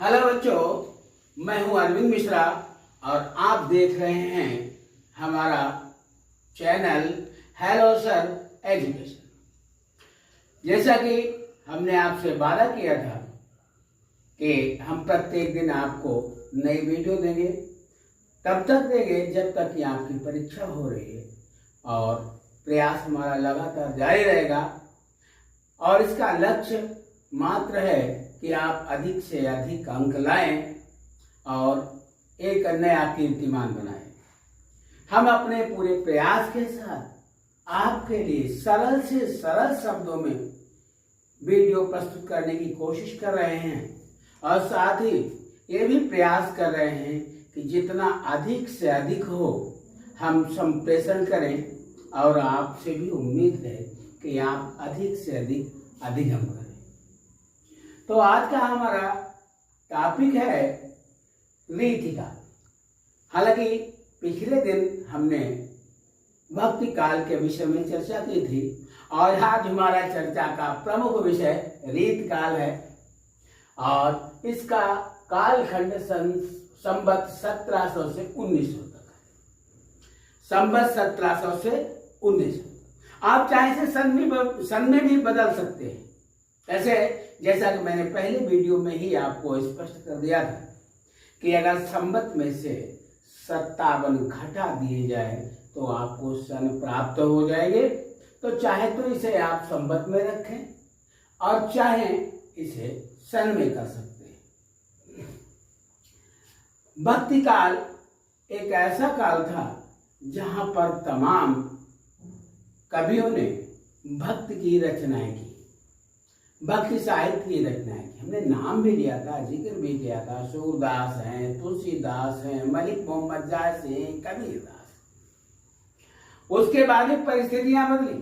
Hello बच्चों, मैं हूं अरविंद मिश्रा और आप देख रहे हैं हमारा चैनल हेलो सर एजुकेशन। जैसा कि हमने आपसे वादा किया था कि हम प्रत्येक दिन आपको नई वीडियो देंगे, तब तक देंगे जब तक कि आपकी परीक्षा हो रही है और प्रयास हमारा लगातार जारी रहेगा। और इसका लक्ष्य मात्र है कि आप अधिक से अधिक अंक लाएं और एक नया कीर्तिमान बनाएं। हम अपने पूरे प्रयास के साथ आपके लिए सरल से सरल शब्दों में वीडियो प्रस्तुत करने की कोशिश कर रहे हैं और साथ ही ये भी प्रयास कर रहे हैं कि जितना अधिक से अधिक हो हम संप्रेषण करें और आपसे भी उम्मीद है कि आप अधिक से अधिक हम करें। तो आज का हमारा टॉपिक है रीतिका। हालांकि पिछले दिन हमने भक्ति काल के विषय में चर्चा की थी और आज हमारा चर्चा का प्रमुख विषय रीत काल है और इसका कालखंड संवत 1700 से 1900 तक है। संवत 1700 से 1900। आप चाहे से सन में भी बदल सकते हैं। ऐसे जैसा कि मैंने पहले वीडियो में ही आपको स्पष्ट कर दिया था कि अगर संवत में से 57 घटा दिए जाए तो आपको सन प्राप्त हो जाएंगे। तो चाहे तो इसे आप संवत में रखें और चाहे इसे सन में कर सकते हैं। भक्ति काल एक ऐसा काल था जहां पर तमाम कवियों ने भक्ति की रचनाएं की, भक्ति साहित्य की रचनाएं की। हमने नाम भी लिया था, जिक्र भी किया था। सूरदास हैं, तुलसीदास हैं, मलिक मोहम्मद जायसी हैं, कबीरदास। उसके बाद भी परिस्थितियां बदली,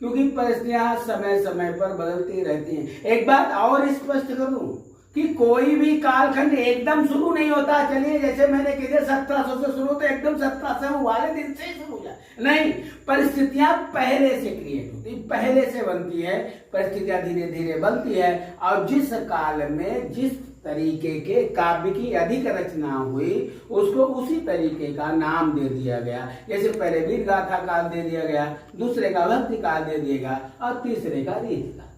क्योंकि परिस्थितियां समय समय पर बदलती रहती हैं। एक बात और स्पष्ट कर दूं कि कोई भी कालखंड एकदम शुरू नहीं होता। चलिए जैसे मैंने कहा 1700 से शुरू तो एकदम 1700 वाले दिन से ही शुरू हो जाए, नहीं। परिस्थितियां पहले से क्रिएट होती, पहले से बनती है। परिस्थितियां धीरे धीरे बनती है और जिस काल में जिस तरीके के काव्य की अधिक रचना हुई उसको उसी तरीके का नाम दे दिया गया। जैसे पहले वीर गाथा काल दे दिया गया, दूसरे का भक्ति काल दे दिया गया और तीसरे का रीति काल।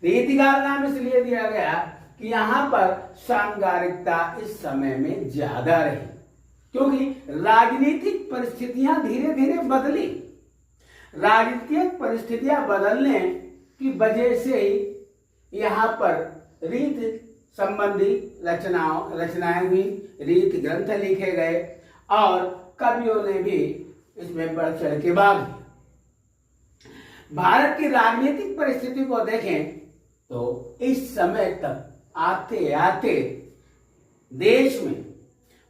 रीति काल नाम इसलिए दिया गया कि यहाँ पर सांगारिकता इस समय में ज्यादा रही, क्योंकि राजनीतिक परिस्थितियां धीरे धीरे बदली। राजनीतिक परिस्थितियां बदलने की वजह से ही यहाँ पर रीत संबंधी रचनाएं हुई, रीत ग्रंथ लिखे गए और कवियों ने भी इसमें बढ़ चढ़ के भाग लिया। भारत की राजनीतिक परिस्थिति को देखें तो इस समय तक आते आते देश में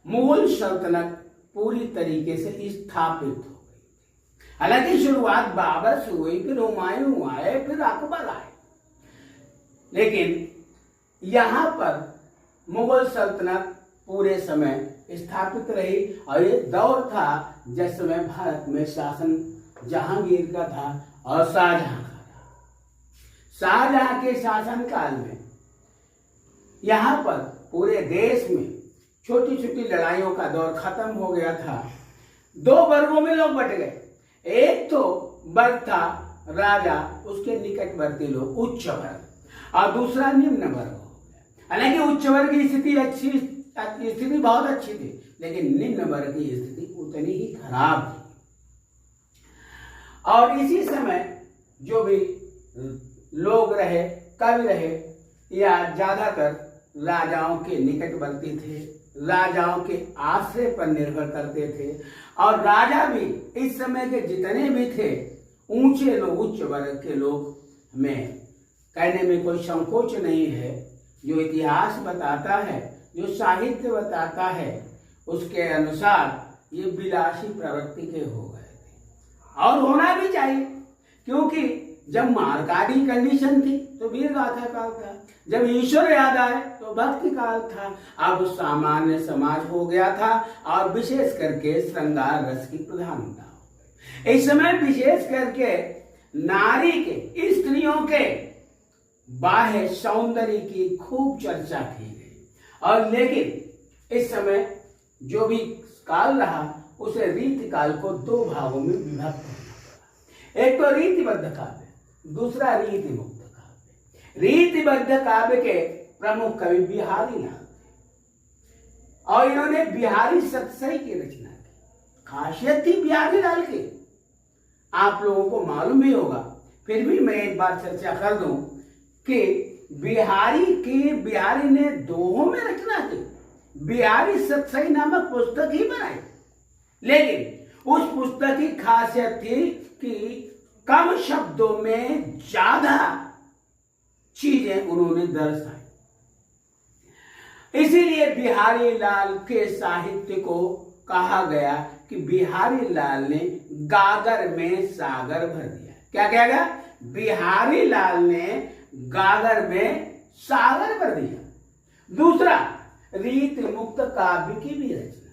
मुगल सल्तनत पूरी तरीके से स्थापित हो गई। हालांकि शुरुआत बाबर से हुई, फिर हुमायूं आए, फिर अकबर आए, लेकिन यहां पर मुगल सल्तनत पूरे समय स्थापित रही। और ये दौर था जिस समय भारत में शासन जहांगीर का था और शाहजहां का था। शाहजहां के शासन काल में यहाँ पर पूरे देश में छोटी छोटी लड़ाइयों का दौर खत्म हो गया था। दो वर्गों में लोग बट गए। एक तो वर्ग था राजा, उसके निकटवर्ती लोग उच्च वर्ग, और दूसरा निम्न वर्ग हो गया। हालांकि उच्च वर्ग की स्थिति बहुत अच्छी थी, लेकिन निम्न वर्ग की स्थिति उतनी ही खराब थी। और इसी समय जो भी लोग रहे, कवि रहे, या ज्यादातर राजाओं के निकटवर्ती थे, राजाओं के आश्रय पर निर्भर करते थे। और राजा भी इस समय के जितने भी थे ऊंचे लोग, उच्च वर्ग के लोग में कहने में कोई संकोच नहीं है। जो इतिहास बताता है, जो साहित्य बताता है, उसके अनुसार ये विलासी प्रवृत्ति के हो गए थे और होना भी चाहिए, क्योंकि जब मारकाड़ी कंडीशन थी तो वीर गाथा काल था, जब ईश्वर याद आए तो भक्ति काल था। अब सामान्य समाज हो गया था और विशेष करके श्रृंगार रस की प्रधानता हो गई। इस समय विशेष करके नारी के, स्त्रियों के बाह्य सौंदर्य की खूब चर्चा की गई और लेकिन इस समय जो भी काल रहा उसे रीति काल को दो भागों में विभक्त करना पड़ा। एक तो रीतिबद्ध काव्य, दूसरा रीति मुक्त काव्य। रीतिबद्ध काव्य के प्रमुख कवि बिहारी लाल थे और इन्होंने बिहारी सतसई की रचना की। खासियत थी बिहारी लाल की, आप लोगों को मालूम ही होगा, फिर भी मैं एक बार चर्चा कर दूं कि बिहारी ने दोहों में रचना की। बिहारी सतसई नामक पुस्तक ही बनाई, लेकिन उस पुस्तक की खासियत थी कि कम शब्दों में ज्यादा चीजें उन्होंने दर्शाई। इसीलिए बिहारी लाल के साहित्य को कहा गया कि बिहारी लाल ने गागर में सागर भर दिया। क्या कहा गया? बिहारी लाल ने गागर में सागर भर दिया। दूसरा, रीत मुक्त काव्य की भी रचना।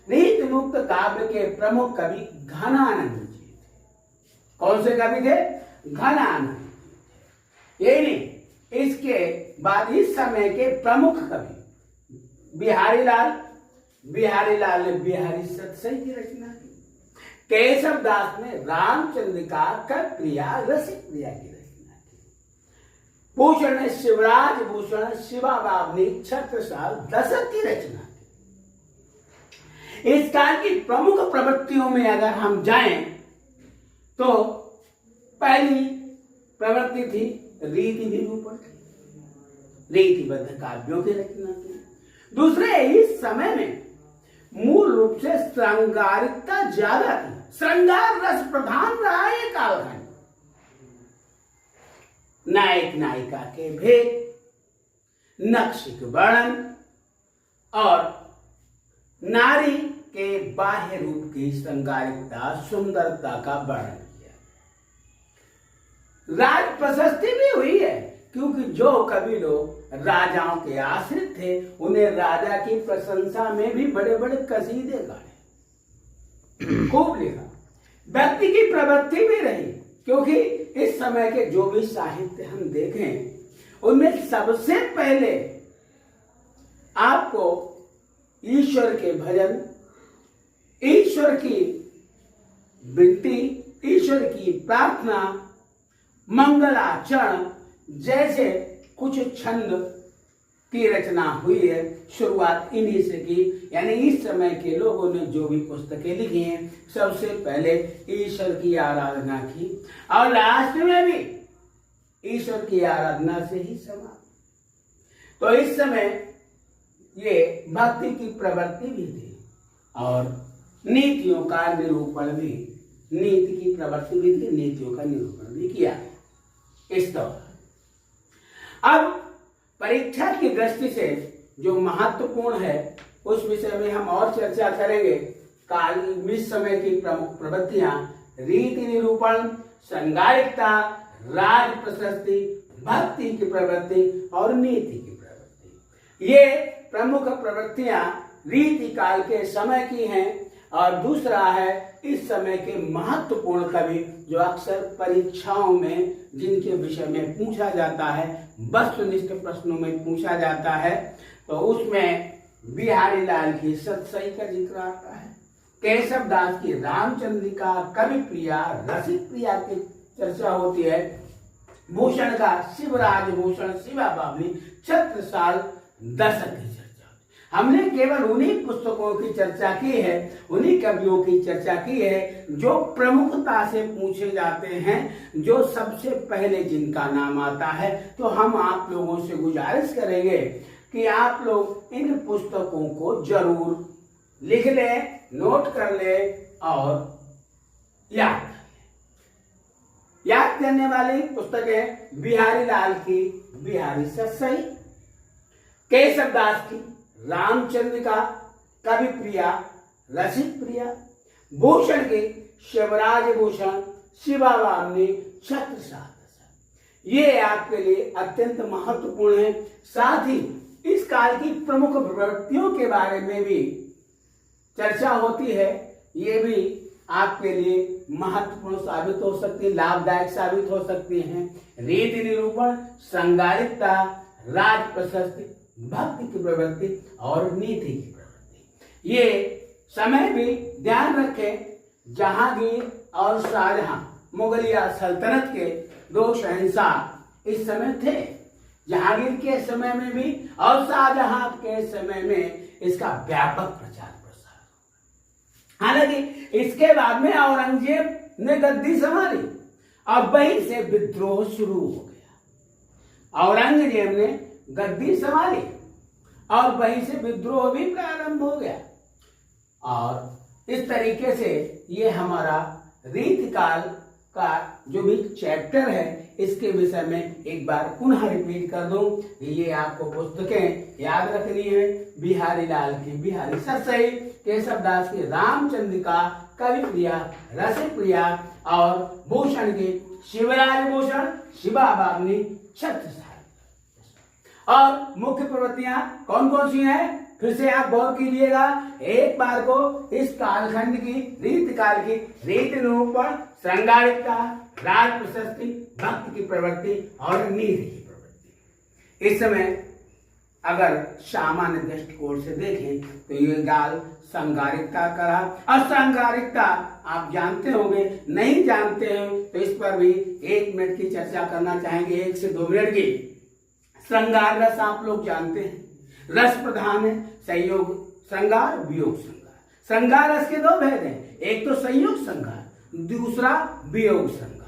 रीत मुक्त काव्य के प्रमुख कवि घनानंद जी थे। कौन से कवि थे? घनानंद। ये नहीं, इसके बाद इस समय के प्रमुख कवि बिहारी लाल ने बिहारी सतसई की रचना की। केशव दास ने रामचंद्रिका प्रिया रसिक प्रिया की रचना की। भूषण ने शिवराज भूषण शिवा बाबनी छत्रसाल दशक की रचना की। इस काल की प्रमुख प्रवृत्तियों में अगर हम जाएं तो पहली प्रवृत्ति थी रीति निरूपण, रीतिबद्ध काव्यों की रचना की। दूसरे, इस समय में मूल रूप से श्रृंगारिकता ज्यादा थी, श्रृंगार रस प्रधान रहा ये कालखंड। नायक नायिका के भेद, नक्शिक वर्णन और नारी के बाह्य रूप की श्रृंगारिकता सुंदरता का वर्णन किया। राज प्रशस्ति भी हुई है, क्योंकि जो कवि लोग राजाओं के आश्रित थे उन्हें राजा की प्रशंसा में भी बड़े बड़े कसीदे गाए, खूब लिखा। व्यक्ति की प्रवृत्ति भी रही, क्योंकि इस समय के जो भी साहित्य हम देखें उनमें सबसे पहले आपको ईश्वर के भजन, ईश्वर की विनती, ईश्वर की प्रार्थना, मंगलाचरण जैसे कुछ छंद की रचना हुई है। शुरुआत इन्हीं से की, यानी इस समय के लोगों ने जो भी पुस्तकें लिखी हैं सबसे पहले ईश्वर की आराधना की और लास्ट में भी ईश्वर की आराधना से ही समाप्त। तो इस समय ये भक्ति की प्रवृत्ति भी थी और नीतियों का निरूपण भी, नीति की प्रवृत्ति भी थी, नीतियों का निरूपण भी किया इस दौरान। अब परीक्षा की दृष्टि से जो महत्वपूर्ण है उस विषय में हम और चर्चा करेंगे। काल इस समय की प्रमुख प्रवृत्तियां रीति निरूपण, श्रृंगारिकता, राज प्रशस्ति, भक्ति की प्रवृत्ति और नीति की प्रवृत्ति। ये प्रमुख प्रवृत्तियां रीति काल के समय की हैं। और दूसरा है इस समय के महत्वपूर्ण कवि जो अक्सर परीक्षाओं में जिनके विषय में पूछा जाता है, वस्तुनिष्ठ प्रश्नों में पूछा जाता है, तो उसमें बिहारी लाल की सतसई का जिक्र आता है, केशव दास की रामचंद्रिका, कवि प्रिया, रसिक प्रिया की चर्चा होती है, भूषण का शिवराज भूषण शिवा बाबली छत्रसाल दशक की चर्चा। हमने केवल उन्हीं पुस्तकों की चर्चा की है, उन्हीं कवियों की चर्चा की है जो प्रमुखता से पूछे जाते हैं, जो सबसे पहले जिनका नाम आता है। तो हम आप लोगों से गुजारिश करेंगे कि आप लोग इन पुस्तकों को जरूर लिख लें, नोट कर लें और याद कर लें। याद करने वाली पुस्तकें बिहारी लाल की बिहारी सतसई, केशव दास की रामचंद्रिका, कवि प्रिया, रसिक प्रिया, भूषण के शिवराज भूषण शिवा बाबनी छत्रसाल दशक। ये आपके लिए अत्यंत महत्वपूर्ण है। साथ ही इस काल की प्रमुख प्रवृत्तियों के बारे में भी चर्चा होती है। ये भी आपके लिए महत्वपूर्ण साबित हो सकती है, लाभदायक साबित हो सकती हैं। रीति निरूपण, श्रृंगारिकता, राज प्रशस्ति, भक्ति की प्रवृत्ति और नीति की प्रवृत्ति। ये समय भी ध्यान रखें, जहांगीर और शाहजहां मुगलिया सल्तनत के दो शहंशाह इस समय थे। जहांगीर के समय में भी और शाहजहां के समय में इसका व्यापक प्रचार प्रसार। हालांकि इसके बाद में औरंगजेब ने गद्दी संभाली और वहीं से विद्रोह शुरू हो गया। औरंगजेब ने गद्दी संभाली और वहीं से विद्रोह भी प्रारंभ हो गया। और इस तरीके से ये हमारा रीतिकाल का जो भी चैप्टर है इसके विषय में एक बार पुनः रिपीट कर दूं। ये आपको पुस्तकें याद रखनी है। बिहारी लाल की बिहारी सतसई, केशवदास की रामचंद्रिका, कवि प्रिया, रसिक प्रिया और भूषण की शिवराज भूषण, शिवा बाबनी, छत्र साहित्य। और मुख्य प्रवृत्तियां कौन कौन सी हैं? फिर से आप गौर कीजिएगा एक बार को। इस कालखंड की रीतिकाल की रीति निरूपण, श्रृंगारिकता, राज प्रशस्ति, भक्ति की प्रवृत्ति और नीति की प्रवृत्ति। इस समय अगर सामान्य दृष्टिकोण से देखें तो ये गाल श्रृंगारिकता का रहा। और श्रृंगारिकता आप जानते होंगे, नहीं जानते हैं तो इस पर भी 1 मिनट की चर्चा करना चाहेंगे, 1 से 2 मिनट की। श्रृंगार रस आप लोग जानते हैं, रस प्रधान है, संयोग श्रृंगार, वियोग श्रृंगार। श्रृंगार रस के 2 भेद हैं, एक तो संयोग श्रृंगार, दूसरा वियोग श्रृंगार।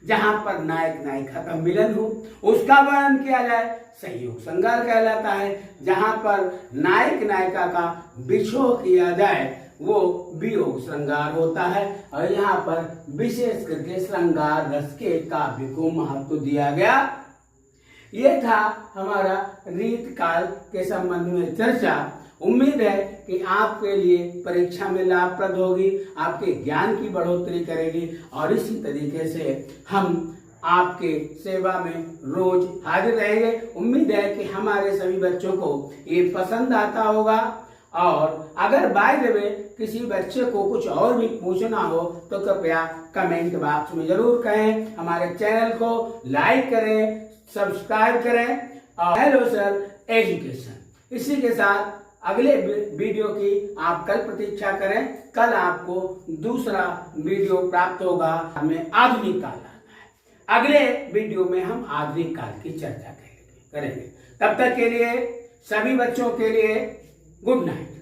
जहां पर नायक नायिका का मिलन हो उसका वर्णन किया जाए संयोग श्रृंगार कहलाता है। जहां पर नायक नायिका का विछोह किया जाए वो वियोग श्रृंगार होता है। और यहाँ पर विशेष करके श्रृंगार रस के काव्य को महत्व दिया गया। ये था हमारा रीतकाल के संबंध में चर्चा। उम्मीद है कि आपके लिए परीक्षा में लाभप्रद होगी, आपके ज्ञान की बढ़ोतरी करेगी। और इसी तरीके से हम आपके सेवा में रोज हाजिर रहेंगे। उम्मीद है कि हमारे सभी बच्चों को ये पसंद आता होगा। और अगर बाय द वे किसी बच्चे को कुछ और भी पूछना हो तो कृपया कमेंट बॉक्स में जरूर कहें। हमारे चैनल को लाइक करें, सब्सक्राइब करें। और हेलो सर एजुकेशन, इसी के साथ अगले वीडियो की आप कल प्रतीक्षा करें। कल आपको दूसरा वीडियो प्राप्त होगा। हमें आधुनिक काल आता है। अगले वीडियो में हम आधुनिक काल की चर्चा करेंगे। तब तक के लिए सभी बच्चों के लिए गुड नाइट।